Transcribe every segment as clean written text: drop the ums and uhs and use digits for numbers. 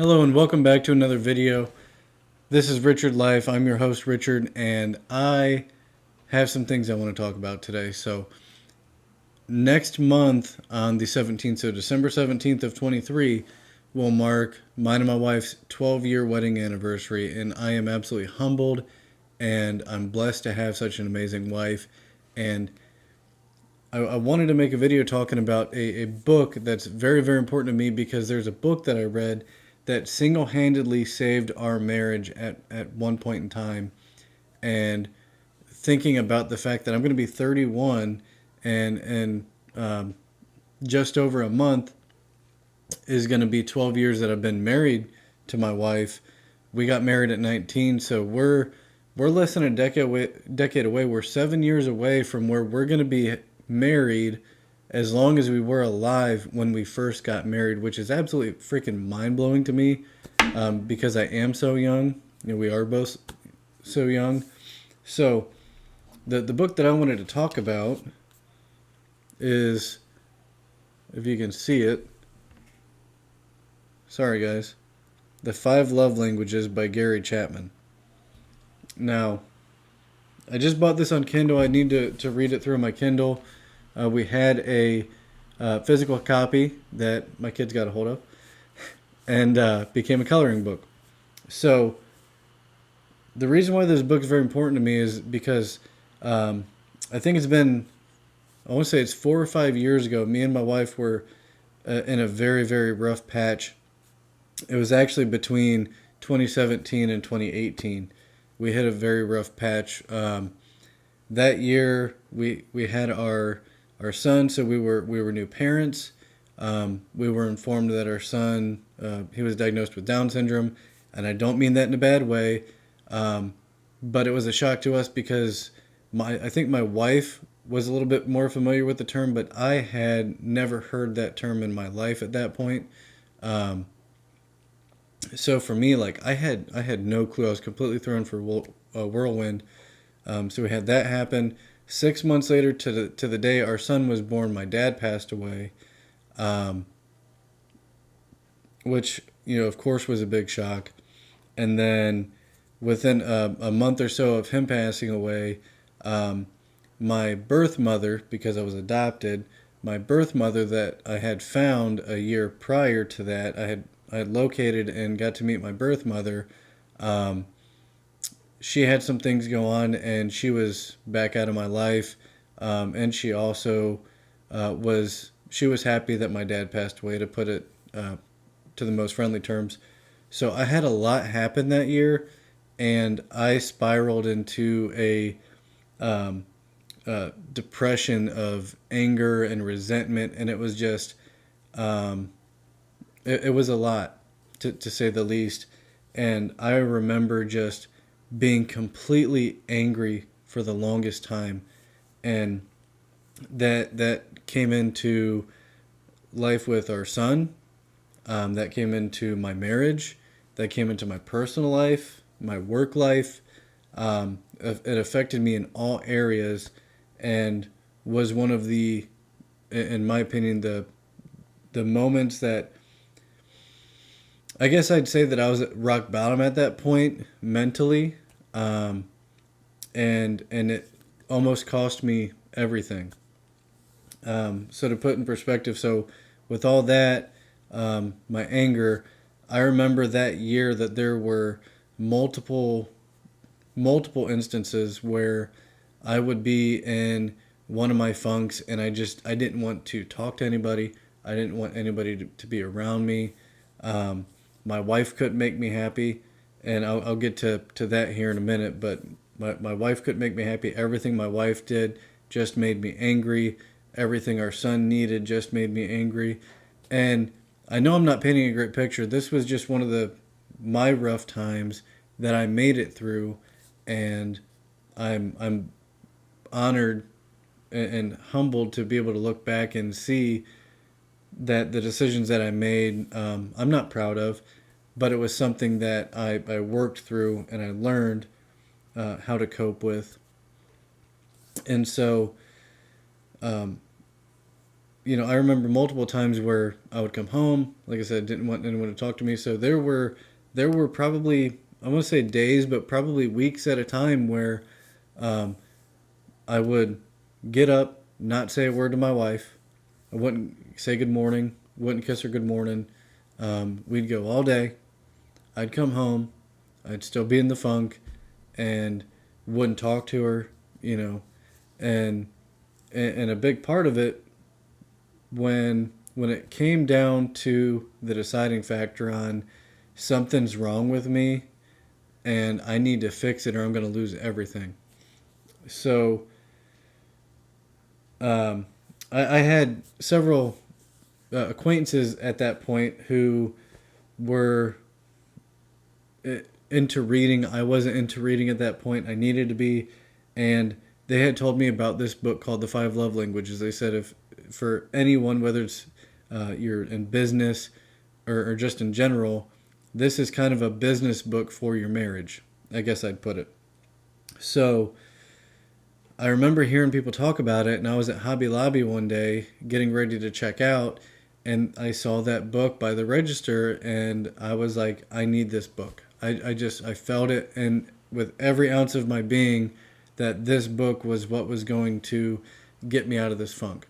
Hello and welcome back to another video. This is Richard Life. I'm your host Richard, and I have some things I want to talk about today. So next month on the 17th, so December 17th of 23, will mark mine and my wife's 12-year wedding anniversary, and I am absolutely humbled and I'm blessed to have such an amazing wife. And I wanted to make a video talking about a book that's very, very important to me, because there's a book that I read that single-handedly saved our marriage at one point in time. And thinking about the fact that I'm going to be 31 and just over a month is going to be 12 years that I've been married to my wife. We got married at 19, so we're less than a decade away. We're 7 years away from where we're going to be married as long as we were alive when we first got married, which is absolutely freaking mind-blowing to me, because I am so young. We are both so young. So the book that I wanted to talk about is, if you can see it, sorry guys, The Five Love Languages by Gary Chapman. Now, I just bought this on Kindle. I need to read it through my Kindle. We had a physical copy that my kids got a hold of, and became a coloring book. So the reason why this book is very important to me is because I think it's been, I want to say it's 4 or 5 years ago, me and my wife were in a very, very rough patch. It was actually between 2017 and 2018. We hit a very rough patch. That year, we had our son, so we were new parents. We were informed that our son, he was diagnosed with Down syndrome, and I don't mean that in a bad way, but it was a shock to us because I think my wife was a little bit more familiar with the term, but I had never heard that term in my life at that point. So for me, like I had no clue. I was completely thrown for a whirlwind. So we had that happen. 6 months later, to the day our son was born, my dad passed away, which of course was a big shock. And then within a month or so of him passing away, my birth mother, because I was adopted, my birth mother that I had found a year prior to that, I had located and got to meet my birth mother. She had some things go on, and she was back out of my life. And she also she was happy that my dad passed away, to put it to the most friendly terms. So I had a lot happen that year, and I spiraled into depression of anger and resentment, and it was just it was a lot, to say the least. And I remember just being completely angry for the longest time, and that came into life with our son. That came into my marriage. That came into my personal life, my work life. It affected me in all areas, and was one of the, in my opinion, the moments that, I guess I'd say that I was at rock bottom at that point mentally, and it almost cost me everything. So to put in perspective, so with all that, my anger, I remember that year that there were multiple instances where I would be in one of my funks, and I didn't want to talk to anybody. I didn't want anybody to be around me. My wife couldn't make me happy, and I'll get to that here in a minute, but my wife couldn't make me happy. Everything my wife did just made me angry. Everything our son needed just made me angry. And I know I'm not painting a great picture. This was just one of my rough times that I made it through, and I'm honored and humbled to be able to look back and see that the decisions that I made, I'm not proud of, but it was something that I worked through and I learned how to cope with. And so I remember multiple times where I would come home, like I said, didn't want anyone to talk to me. So there were probably, I want to say days, but probably weeks at a time where um, I would get up, not say a word to my wife. I wouldn't say good morning, wouldn't kiss her good morning. We'd go all day. I'd come home, I'd still be in the funk, and wouldn't talk to her, you know, and and a big part of it when it came down to the deciding factor on something's wrong with me and I need to fix it or I'm going to lose everything. So um, I had several acquaintances at that point who were into reading. I wasn't into reading at that point. I needed to be, and they had told me about this book called The Five Love Languages. They said if for anyone, whether it's you're in business or just in general, this is kind of a business book for your marriage. I guess I'd put it. So I remember hearing people talk about it, and I was at Hobby Lobby one day getting ready to check out, and I saw that book by the register, and I was like, I need this book. I felt it, and with every ounce of my being, that this book was what was going to get me out of this funk.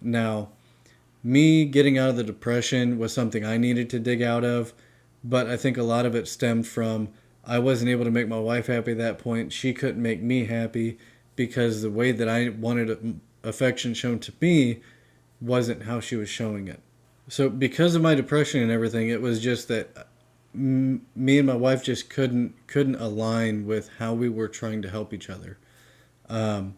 Now, me getting out of the depression was something I needed to dig out of, but I think a lot of it stemmed from I wasn't able to make my wife happy at that point. She couldn't make me happy because the way that I wanted affection shown to me wasn't how she was showing it. So because of my depression and everything, it was just that me and my wife just couldn't align with how we were trying to help each other. Um,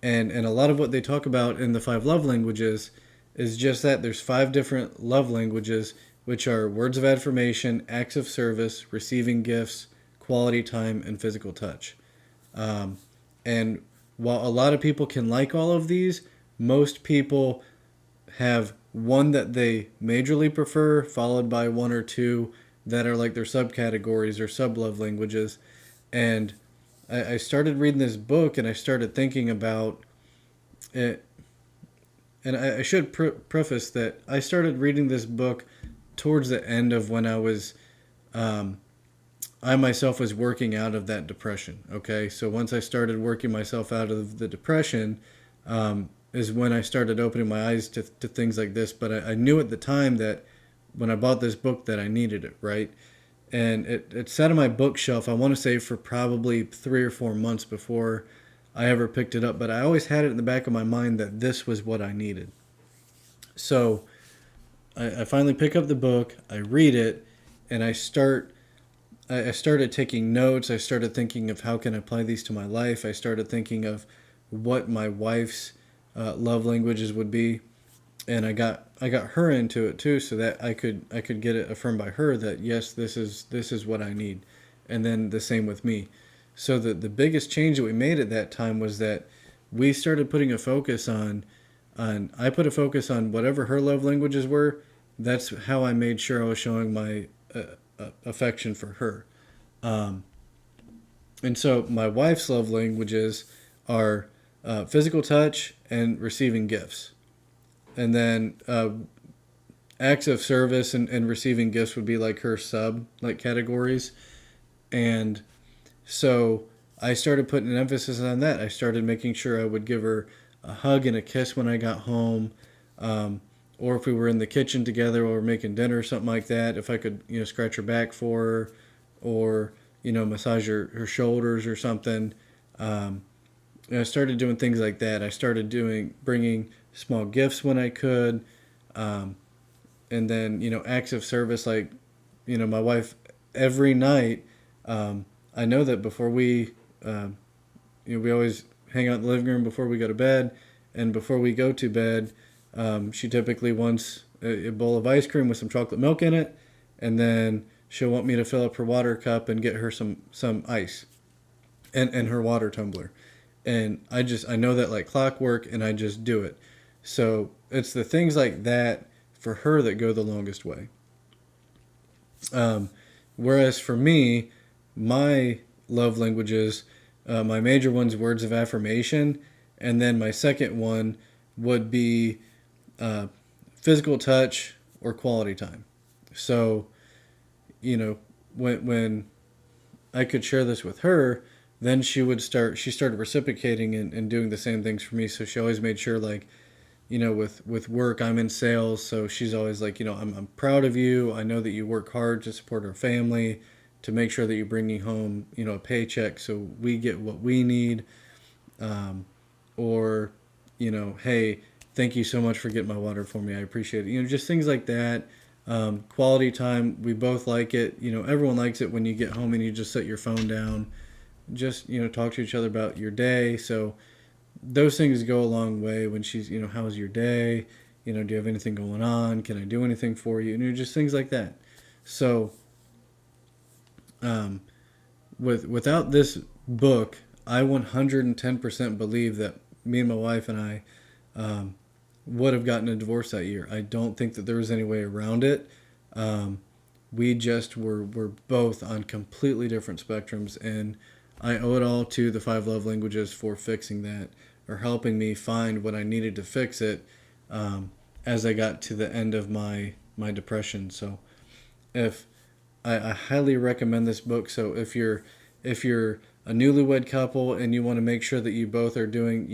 and a lot of what they talk about in the five love languages is just that there's five different love languages, which are words of affirmation, acts of service, receiving gifts, quality time, and physical touch. Um, and while a lot of people can like all of these, most people have one that they majorly prefer, followed by one or two that are like their subcategories or sub love languages. And I started reading this book and I started thinking about it. And I should preface that I started reading this book towards the end of when um, I myself was working out of that depression. Okay, so once I started working myself out of the depression, is when I started opening my eyes to things like this. But I knew at the time that when I bought this book that I needed it, right? And it sat on my bookshelf, I want to say, for probably 3 or 4 months before I ever picked it up. But I always had it in the back of my mind that this was what I needed. So I finally pick up the book, I read it, and I started taking notes. I started thinking of how can I apply these to my life. I started thinking of what my wife's love languages would be, and I got her into it too, so that I could get it affirmed by her that yes, this is what I need, and then the same with me. So the biggest change that we made at that time was that we started putting a focus on I put a focus on whatever her love languages were. That's how I made sure I was showing my affection for her. Um, and so my wife's love languages are physical touch and receiving gifts. And then acts of service and receiving gifts would be like her sub like categories. And so I started putting an emphasis on that. I started making sure I would give her a hug and a kiss when I got home. Um, or if we were in the kitchen together or making dinner or something like that, if I could, scratch her back for her or, massage her shoulders or something. Um, I started doing things like that. I started bringing small gifts when I could. Um, and then, acts of service, like, my wife every night, I know that before we always hang out in the living room before we go to bed. And before we go to bed, she typically wants a bowl of ice cream with some chocolate milk in it. And then she'll want me to fill up her water cup and get her some ice and her water tumbler. And I know that like clockwork, and I just do it. So it's the things like that for her that go the longest way. Um, Whereas for me, my love languages, my major one's words of affirmation, and then my second one would be uh, physical touch or quality time. So, when I could share this with her, then she started reciprocating and doing the same things for me. So she always made sure, like, with work, I'm in sales. So she's always like, I'm proud of you. I know that you work hard to support our family, to make sure that you bring me home, a paycheck so we get what we need. Or, hey, thank you so much for getting my water for me. I appreciate it. Just things like that. Quality time, we both like it. Everyone likes it when you get home and you just set your phone down, just, talk to each other about your day. So those things go a long way when she's, how was your day? Do you have anything going on? Can I do anything for you? Just things like that. So, um, without this book, I 110% believe that me and my wife and I would have gotten a divorce that year. I don't think that there was any way around it. Um, we just were both on completely different spectrums, and I owe it all to the five love languages for fixing that, or helping me find what I needed to fix it, as I got to the end of my depression. So if I highly recommend this book. So if you're a newlywed couple and you want to make sure that you both are doing,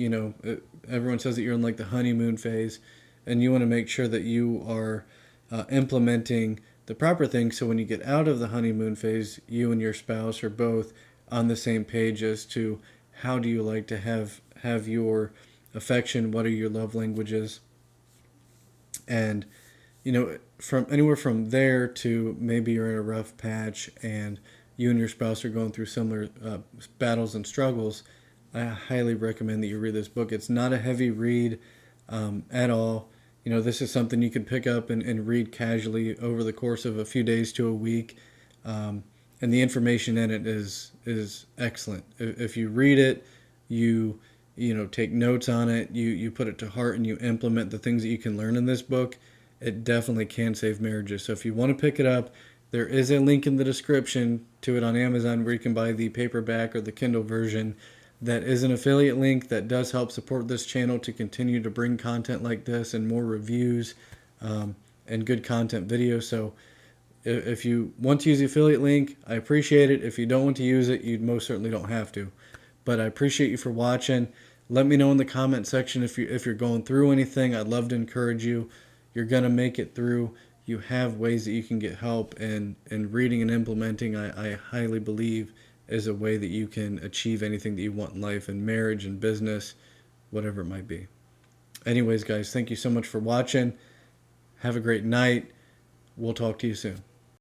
everyone says that you're in like the honeymoon phase, and you want to make sure that you are implementing the proper things. So when you get out of the honeymoon phase, you and your spouse are both on the same page as to how do you like to have your affection, what are your love languages, and from anywhere from there to maybe you're in a rough patch and you and your spouse are going through similar battles and struggles. I highly recommend that you read this book. It's not a heavy read at all. This is something you can pick up and read casually over the course of a few days to a week. And the information in it is excellent. If you read it, you take notes on it, you put it to heart, and you implement the things that you can learn in this book, it definitely can save marriages. So if you want to pick it up, there is a link in the description to it on Amazon where you can buy the paperback or the Kindle version. That is an affiliate link that does help support this channel to continue to bring content like this and more reviews, and good content videos. So if you want to use the affiliate link, I appreciate it. If you don't want to use it, you most certainly don't have to. But I appreciate you for watching. Let me know in the comment section if you're going through anything. I'd love to encourage you. You're going to make it through. You have ways that you can get help, and reading and implementing, I highly believe, is a way that you can achieve anything that you want in life, and marriage and business, whatever it might be. Anyways, guys, thank you so much for watching. Have a great night. We'll talk to you soon.